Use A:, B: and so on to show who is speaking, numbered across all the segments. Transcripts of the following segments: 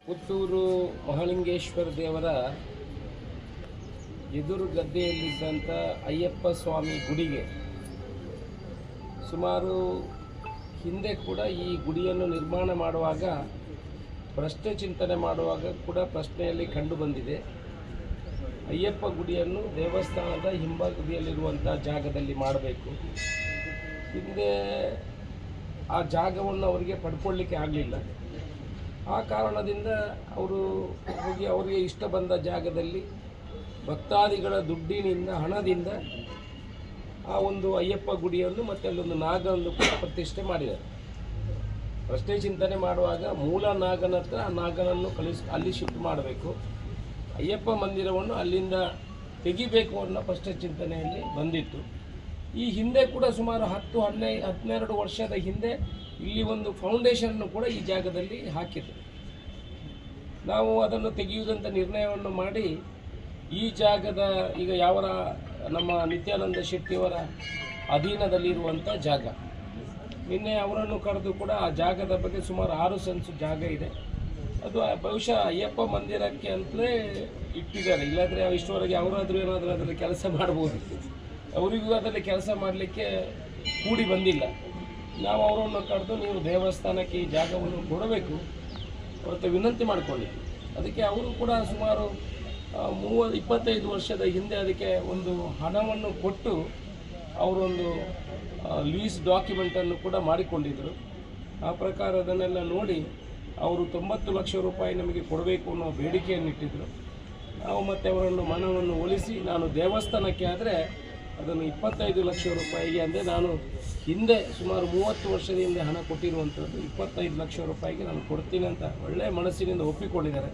A: ಪುತ್ತೂರು ಮಹಾಲಿಂಗೇಶ್ವರ ದೇವರ ಎದುರು ಗದ್ದೆಯಲ್ಲಿದ್ದಂಥ ಅಯ್ಯಪ್ಪ ಸ್ವಾಮಿ ಗುಡಿಗೆ ಸುಮಾರು ಹಿಂದೆ ಕೂಡ ಈ ಗುಡಿಯನ್ನು ನಿರ್ಮಾಣ ಮಾಡುವಾಗ ಪ್ರಶ್ನೆ ಚಿಂತನೆ ಮಾಡುವಾಗ ಕೂಡ ಪ್ರಶ್ನೆಯಲ್ಲಿ ಕಂಡು ಬಂದಿದೆ. ಅಯ್ಯಪ್ಪ ಗುಡಿಯನ್ನು ದೇವಸ್ಥಾನದ ಹಿಂಬದಿಯಲ್ಲಿರುವಂಥ ಜಾಗದಲ್ಲಿ ಮಾಡಬೇಕು. ಹಿಂದೆ ಆ ಜಾಗವನ್ನು ಅವರಿಗೆ ಪಡ್ಕೊಳ್ಳಿಕ್ಕೆ ಆಗಲಿಲ್ಲ. ಆ ಕಾರಣದಿಂದ ಅವರು ಹೋಗಿ ಅವರಿಗೆ ಇಷ್ಟ ಬಂದ ಜಾಗದಲ್ಲಿ ಭಕ್ತಾದಿಗಳ ದುಡ್ಡಿನಿಂದ ಹಣದಿಂದ ಆ ಒಂದು ಅಯ್ಯಪ್ಪ ಗುಡಿಯನ್ನು ಮತ್ತು ಅಲ್ಲೊಂದು ನಾಗವನ್ನು ಕೂಡ ಪ್ರತಿಷ್ಠೆ ಮಾಡಿದ್ದಾರೆ. ಪ್ರಶ್ನೆ ಚಿಂತನೆ ಮಾಡುವಾಗ ಮೂಲ ನಾಗನ ಹತ್ರ ಆ ನಾಗನನ್ನು ಅಲ್ಲಿ ಶಿಫ್ಟ್ ಮಾಡಬೇಕು, ಅಯ್ಯಪ್ಪ ಮಂದಿರವನ್ನು ಅಲ್ಲಿಂದ ತೆಗಿಬೇಕು ಅನ್ನೋ ಪ್ರಶ್ನೆ ಚಿಂತನೆಯಲ್ಲಿ ಬಂದಿತ್ತು. ಈ ಹಿಂದೆ ಕೂಡ ಸುಮಾರು 10-12 ವರ್ಷದ ಹಿಂದೆ ಇಲ್ಲಿ ಒಂದು ಫೌಂಡೇಶನ್ನು ಕೂಡ ಈ ಜಾಗದಲ್ಲಿ ಹಾಕಿದ್ರು. ನಾವು ಅದನ್ನು ತೆಗೆಯುವುದಂತ ನಿರ್ಣಯವನ್ನು ಮಾಡಿ ಈ ಜಾಗದ ಈಗ ಯಾವರ ನಮ್ಮ ನಿತ್ಯಾನಂದ ಶೆಟ್ಟಿಯವರ ಅಧೀನದಲ್ಲಿರುವಂಥ ಜಾಗ, ನಿನ್ನೆ ಅವರನ್ನು ಕರೆದು ಕೂಡ ಆ ಜಾಗದ ಬಗ್ಗೆ ಸುಮಾರು 6 ಸೆನ್ಸ್ ಜಾಗ ಇದೆ. ಅದು ಬಹುಶಃ ಅಯ್ಯಪ್ಪ ಮಂದಿರಕ್ಕೆ ಅಂತಲೇ ಇಟ್ಟಿದ್ದಾರೆ. ಇಲ್ಲಾಂದರೆ ಇಷ್ಟವರೆಗೆ ಅವರಾದರೂ ಏನಾದರೂ ಅದರಲ್ಲಿ ಕೆಲಸ ಮಾಡ್ಬೋದು. ಅವರಿಗೂ ಅದರಲ್ಲಿ ಕೆಲಸ ಮಾಡಲಿಕ್ಕೆ ಕೂಡಿ ಬಂದಿಲ್ಲ. ನಾವು ಅವರನ್ನು ಕರೆದು ನೀವು ದೇವಸ್ಥಾನಕ್ಕೆ ಈ ಜಾಗವನ್ನು ಕೊಡಬೇಕು ಅವತ್ತು ವಿನಂತಿ ಮಾಡಿಕೊಂಡಿದ್ವಿ. ಅದಕ್ಕೆ ಅವರು ಕೂಡ ಸುಮಾರು 25 ವರ್ಷದ ಹಿಂದೆ ಅದಕ್ಕೆ ಒಂದು ಹಣವನ್ನು ಕೊಟ್ಟು ಅವರೊಂದು ಲೀಸ್ ಡಾಕ್ಯುಮೆಂಟನ್ನು ಕೂಡ ಮಾಡಿಕೊಂಡಿದ್ದರು. ಆ ಪ್ರಕಾರ ಅದನ್ನೆಲ್ಲ ನೋಡಿ ಅವರು 90 ಲಕ್ಷ ರೂಪಾಯಿ ನಮಗೆ ಕೊಡಬೇಕು ಅನ್ನೋ ಬೇಡಿಕೆಯನ್ನು ಇಟ್ಟಿದ್ದರು. ನಾವು ಮತ್ತೆ ಅವರನ್ನು ಮನವನ್ನು ಒಲಿಸಿ ನಾನು ದೇವಸ್ಥಾನಕ್ಕೆ ಆದರೆ ಅದನ್ನು 25 ಲಕ್ಷ ರೂಪಾಯಿಗೆ, ಅಂದರೆ ನಾನು ಹಿಂದೆ ಸುಮಾರು 30 ವರ್ಷದ ಹಿಂದೆ ಹಣ ಕೊಟ್ಟಿರುವಂಥದ್ದು 25 ಲಕ್ಷ ರೂಪಾಯಿಗೆ ನಾನು ಕೊಡ್ತೀನಿ ಅಂತ ಒಳ್ಳೆಯ ಮನಸ್ಸಿನಿಂದ ಒಪ್ಪಿಕೊಂಡಿದ್ದಾರೆ.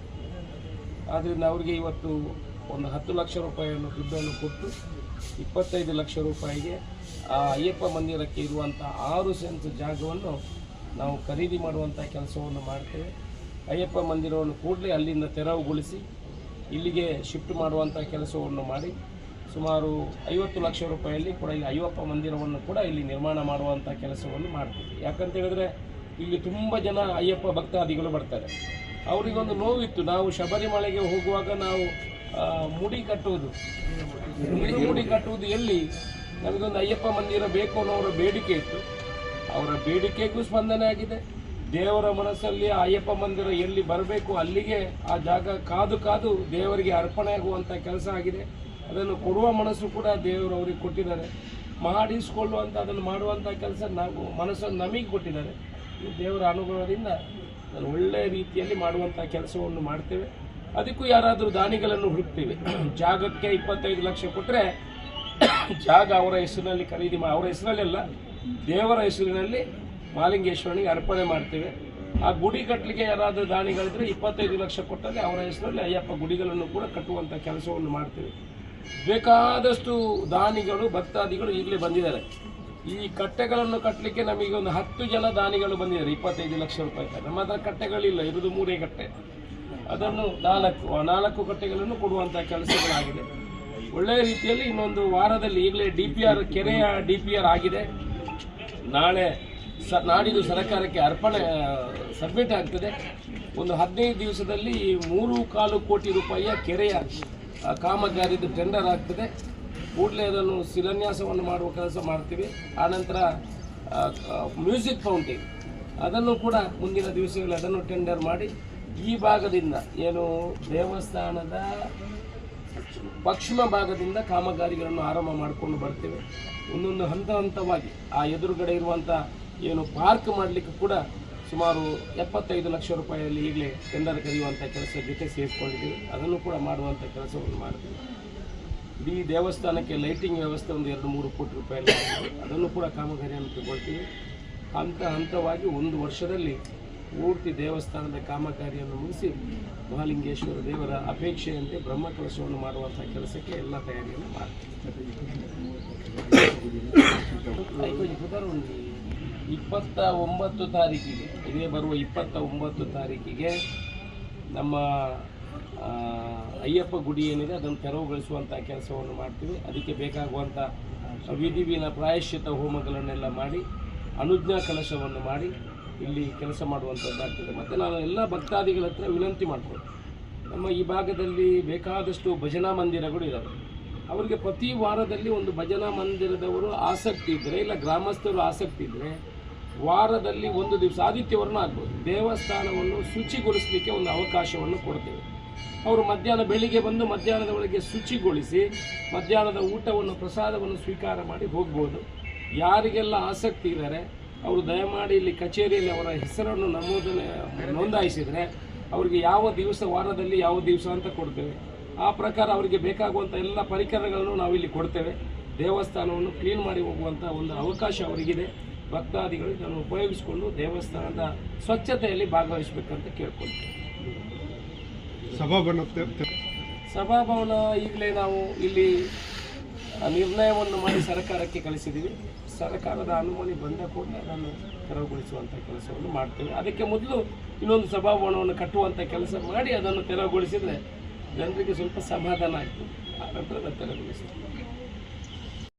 A: ಆದ್ದರಿಂದ ಅವರಿಗೆ ಇವತ್ತು ಒಂದು 10 ಲಕ್ಷ ರೂಪಾಯಿಯನ್ನು ದುಡ್ಡನ್ನು ಕೊಟ್ಟು 25 ಲಕ್ಷ ರೂಪಾಯಿಗೆ ಆ ಅಯ್ಯಪ್ಪ ಮಂದಿರಕ್ಕೆ ಇರುವಂಥ 6 ಸೆನ್ಸ್ ಜಾಗವನ್ನು ನಾವು ಖರೀದಿ ಮಾಡುವಂಥ ಕೆಲಸವನ್ನು ಮಾಡ್ತೇವೆ. ಅಯ್ಯಪ್ಪ ಮಂದಿರವನ್ನು ಕೂಡಲೇ ಅಲ್ಲಿಂದ ತೆರವುಗೊಳಿಸಿ ಇಲ್ಲಿಗೆ ಶಿಫ್ಟ್ ಮಾಡುವಂಥ ಕೆಲಸವನ್ನು ಮಾಡಿ ಸುಮಾರು 50 ಲಕ್ಷ ರೂಪಾಯಿಯಲ್ಲಿ ಕೂಡ ಇಲ್ಲಿ ಅಯ್ಯಪ್ಪ ಮಂದಿರವನ್ನು ಕೂಡ ಇಲ್ಲಿ ನಿರ್ಮಾಣ ಮಾಡುವಂಥ ಕೆಲಸವನ್ನು ಮಾಡ್ತೀವಿ. ಯಾಕಂತ ಹೇಳಿದ್ರೆ ಇಲ್ಲಿ ತುಂಬ ಜನ ಅಯ್ಯಪ್ಪ ಭಕ್ತಾದಿಗಳು ಬರ್ತಾರೆ. ಅವರಿಗೊಂದು ನೋವಿತ್ತು, ನಾವು ಶಬರಿಮಲೆಗೆ ಹೋಗುವಾಗ ನಾವು ಮುಡಿ ಕಟ್ಟುವುದು ಎಲ್ಲಿ, ನಮಗೊಂದು ಅಯ್ಯಪ್ಪ ಮಂದಿರ ಬೇಕು ಅನ್ನೋರ ಬೇಡಿಕೆ ಇತ್ತು. ಅವರ ಬೇಡಿಕೆಗೂ ಸ್ಪಂದನೆ ಆಗಿದೆ. ದೇವರ ಮನಸ್ಸಲ್ಲಿ ಅಯ್ಯಪ್ಪ ಮಂದಿರ ಎಲ್ಲಿ ಬರಬೇಕು ಅಲ್ಲಿಗೆ ಆ ಜಾಗ ಕಾದು ದೇವರಿಗೆ ಅರ್ಪಣೆ ಆಗುವಂಥ ಕೆಲಸ ಆಗಿದೆ. ಅದನ್ನು ಕೊಡುವ ಮನಸ್ಸು ಕೂಡ ದೇವರು ಅವರಿಗೆ ಕೊಟ್ಟಿದ್ದಾರೆ. ಮಾಡಿಸಿಕೊಳ್ಳುವಂಥ ಅದನ್ನು ಮಾಡುವಂಥ ಕೆಲಸ ನಾವು ಮನಸ್ಸನ್ನು ನಮಗೆ ಕೊಟ್ಟಿದ್ದಾರೆ. ಈ ದೇವರ ಅನುಗ್ರಹದಿಂದ ನಾನು ಒಳ್ಳೆಯ ರೀತಿಯಲ್ಲಿ ಮಾಡುವಂಥ ಕೆಲಸವನ್ನು ಮಾಡ್ತೇವೆ. ಅದಕ್ಕೂ ಯಾರಾದರೂ ದಾನಿಗಳನ್ನು ಹುಡುಕ್ತೇವೆ. ಜಾಗಕ್ಕೆ 25 ಲಕ್ಷ ಕೊಟ್ಟರೆ ಜಾಗ ಅವರ ಹೆಸರಿನಲ್ಲಿ ಖರೀದಿ ಅವರ ಹೆಸರಲ್ಲೆಲ್ಲ ದೇವರ ಹೆಸರಿನಲ್ಲಿ ಮಹಾಲಿಂಗೇಶ್ವರನಿಗೆ ಅರ್ಪಣೆ ಮಾಡ್ತೇವೆ. ಆ ಗುಡಿ ಕಟ್ಟಲಿಕ್ಕೆ ಯಾರಾದರೂ ದಾನಿಗಳಿದ್ರೆ 25 ಲಕ್ಷ ಕೊಟ್ಟಲ್ಲಿ ಅವರ ಹೆಸರಲ್ಲಿ ಅಯ್ಯಪ್ಪ ಗುಡಿಗಳನ್ನು ಕೂಡ ಕಟ್ಟುವಂಥ ಕೆಲಸವನ್ನು ಮಾಡ್ತೇವೆ. ಬೇಕಾದಷ್ಟು ದಾನಿಗಳು ಭಕ್ತಾದಿಗಳು ಈಗಲೇ ಬಂದಿದ್ದಾರೆ. ಈ ಕಟ್ಟೆಗಳನ್ನು ಕಟ್ಟಲಿಕ್ಕೆ ನಮಗೆ ಒಂದು 10 ಜನ ದಾನಿಗಳು ಬಂದಿದ್ದಾರೆ 25 ಲಕ್ಷ ರೂಪಾಯಿ. ನಮ್ಮ ಹತ್ರ ಕಟ್ಟೆಗಳಿಲ್ಲ, ಇರೋದು 3 ಕಟ್ಟೆ. ಅದನ್ನು 4 ಕಟ್ಟೆಗಳನ್ನು ಕೊಡುವಂಥ ಕೆಲಸಗಳಾಗಿದೆ. ಒಳ್ಳೆಯ ರೀತಿಯಲ್ಲಿ ಇನ್ನೊಂದು ವಾರದಲ್ಲಿ ಈಗಲೇ ಕೆರೆಯ DPR ಆಗಿದೆ. ನಾಡಿದ್ದು ಸರ್ಕಾರಕ್ಕೆ ಅರ್ಪಣೆ ಸಬ್ಮಿಟ್ ಆಗ್ತದೆ. ಒಂದು 15 ದಿವಸದಲ್ಲಿ 3.25 ಕೋಟಿ ರೂಪಾಯಿಯ ಕೆರೆಯ ಕಾಮಗಾರಿದು ಟೆಂಡರ್ ಆಗ್ತದೆ. ಕೂಡಲೇ ಅದನ್ನು ಶಿಲಾನ್ಯಾಸವನ್ನು ಮಾಡುವ ಕೆಲಸ ಮಾಡ್ತೀವಿ. ಆನಂತರ ಮ್ಯೂಸಿಕ್ ಫೌಂಟೇನ್ ಅದನ್ನು ಕೂಡ ಮುಂದಿನ ದಿವಸಗಳಲ್ಲಿ ಅದನ್ನು ಟೆಂಡರ್ ಮಾಡಿ ಈ ಭಾಗದಿಂದ ಏನು ದೇವಸ್ಥಾನದ ಪಶ್ಚಿಮ ಭಾಗದಿಂದ ಕಾಮಗಾರಿಗಳನ್ನು ಆರಂಭ ಮಾಡಿಕೊಂಡು ಬರ್ತೇವೆ. ಒಂದೊಂದು ಹಂತವಾಗಿ ಆ ಎದುರುಗಡೆ ಇರುವಂಥ ಏನು ಪಾರ್ಕ್ ಮಾಡಲಿಕ್ಕೆ ಕೂಡ ಸುಮಾರು 75 ಲಕ್ಷ ರೂಪಾಯಿಯಲ್ಲಿ ಈಗಲೇ ಟೆಂಡರ್ ಕರೆಯುವಂಥ ಕೆಲಸ ಜೊತೆ ಸೇರಿಸ್ಕೊಂಡಿದ್ದೀವಿ. ಅದನ್ನು ಕೂಡ ಮಾಡುವಂಥ ಕೆಲಸವನ್ನು ಮಾಡ್ತೀವಿ. ಇಡೀ ದೇವಸ್ಥಾನಕ್ಕೆ ಲೈಟಿಂಗ್ ವ್ಯವಸ್ಥೆ ಒಂದು 2-3 ಕೋಟಿ ರೂಪಾಯಿ ಅದನ್ನು ಕೂಡ ಕಾಮಗಾರಿಯನ್ನು ತಗೊಳ್ತೀವಿ. ಹಂತವಾಗಿ 1 ವರ್ಷದಲ್ಲಿ ಪೂರ್ತಿ ದೇವಸ್ಥಾನದ ಕಾಮಗಾರಿಯನ್ನು ಮುಗಿಸಿ ಮಹಾಲಿಂಗೇಶ್ವರ ದೇವರ ಅಪೇಕ್ಷೆಯಂತೆ ಬ್ರಹ್ಮಕಲಶವನ್ನು ಮಾಡುವಂಥ ಕೆಲಸಕ್ಕೆ ಎಲ್ಲ ತಯಾರಿಯನ್ನು ಮಾಡ್ತೀವಿ. 29 ತಾರೀಕಿಗೆ, ಇದೇ ಬರುವ 29 ತಾರೀಕಿಗೆ ನಮ್ಮ ಅಯ್ಯಪ್ಪ ಗುಡಿ ಏನಿದೆ ಅದನ್ನು ತೆರವುಗೊಳಿಸುವಂಥ ಕೆಲಸವನ್ನು ಮಾಡ್ತೀವಿ. ಅದಕ್ಕೆ ಬೇಕಾಗುವಂಥ ವಿಧಿವಿನ ಪ್ರಾಯಶ್ಚಿತ ಹೋಮಗಳನ್ನೆಲ್ಲ ಮಾಡಿ ಅನುಜ್ಞಾ ಕಲಶವನ್ನು ಮಾಡಿ ಇಲ್ಲಿ ಕೆಲಸ ಮಾಡುವಂಥದ್ದಾಗ್ತದೆ. ಮತ್ತು ನಾನು ಎಲ್ಲ ಭಕ್ತಾದಿಗಳ ಹತ್ರ ವಿನಂತಿ ಮಾಡ್ಬೋದು, ನಮ್ಮ ಈ ಭಾಗದಲ್ಲಿ ಬೇಕಾದಷ್ಟು ಭಜನಾ ಮಂದಿರಗಳು ಇದ್ದಾವೆ. ಅವರಿಗೆ ಪ್ರತಿ ವಾರದಲ್ಲಿ ಒಂದು ಭಜನಾ ಮಂದಿರದವರು ಆಸಕ್ತಿ ಇದ್ದರೆ, ಇಲ್ಲ ಗ್ರಾಮಸ್ಥರು ಆಸಕ್ತಿ ಇದ್ದರೆ, ವಾರದಲ್ಲಿ ಒಂದು ದಿವಸ ಆದಿತ್ಯವರನ್ನ ಆಗ್ಬೋದು ದೇವಸ್ಥಾನವನ್ನು ಶುಚಿಗೊಳಿಸಲಿಕ್ಕೆ ಒಂದು ಅವಕಾಶವನ್ನು ಕೊಡ್ತೇವೆ. ಅವರು ಮಧ್ಯಾಹ್ನ ಬೆಳಿಗ್ಗೆ ಬಂದು ಮಧ್ಯಾಹ್ನದ ಒಳಗೆ ಶುಚಿಗೊಳಿಸಿ ಮಧ್ಯಾಹ್ನದ ಊಟವನ್ನು ಪ್ರಸಾದವನ್ನು ಸ್ವೀಕಾರ ಮಾಡಿ ಹೋಗ್ಬೋದು. ಯಾರಿಗೆಲ್ಲ ಆಸಕ್ತಿ ಇದ್ದಾರೆ ಅವರು ದಯಮಾಡಿ ಇಲ್ಲಿ ಕಚೇರಿಯಲ್ಲಿ ಅವರ ಹೆಸರನ್ನು ನೋಂದಾಯಿಸಿದರೆ ಅವರಿಗೆ ಯಾವ ದಿವಸ ವಾರದಲ್ಲಿ ಯಾವ ದಿವಸ ಅಂತ ಕೊಡ್ತೇವೆ. ಆ ಪ್ರಕಾರ ಅವರಿಗೆ ಬೇಕಾಗುವಂಥ ಎಲ್ಲ ಪರಿಕರಗಳನ್ನು ನಾವಿಲ್ಲಿ ಕೊಡ್ತೇವೆ. ದೇವಸ್ಥಾನವನ್ನು ಕ್ಲೀನ್ ಮಾಡಿ ಹೋಗುವಂಥ ಒಂದು ಅವಕಾಶ ಅವರಿಗಿದೆ. ಭಕ್ತಾದಿಗಳು ಇದನ್ನು ಉಪಯೋಗಿಸಿಕೊಂಡು ದೇವಸ್ಥಾನದ ಸ್ವಚ್ಛತೆಯಲ್ಲಿ ಭಾಗವಹಿಸಬೇಕಂತ ಕೇಳ್ಕೊಳ್ತೇವೆ. ಸಭಾಭವನ ಈಗಲೇ ನಾವು ಇಲ್ಲಿ ನಿರ್ಣಯವನ್ನು ಮಾಡಿ ಸರ್ಕಾರಕ್ಕೆ ಕಳಿಸಿದ್ದೀವಿ. ಸರ್ಕಾರದ ಅನುಮತಿ ಬಂದ ಕೂಡಲೇ ಅದನ್ನು ತೆರವುಗೊಳಿಸುವಂಥ ಕೆಲಸವನ್ನು ಮಾಡ್ತೇವೆ. ಅದಕ್ಕೆ ಮೊದಲು ಇನ್ನೊಂದು ಸಭಾಭವನವನ್ನು ಕಟ್ಟುವಂಥ ಕೆಲಸ ಮಾಡಿ ಅದನ್ನು ತೆರವುಗೊಳಿಸಿದರೆ ಜನರಿಗೆ ಸ್ವಲ್ಪ ಸಮಾಧಾನ ಆಗ್ತದೆ. ಆ ನಂತರ ತೆರವುಗೊಳಿಸ್ತೀವಿ.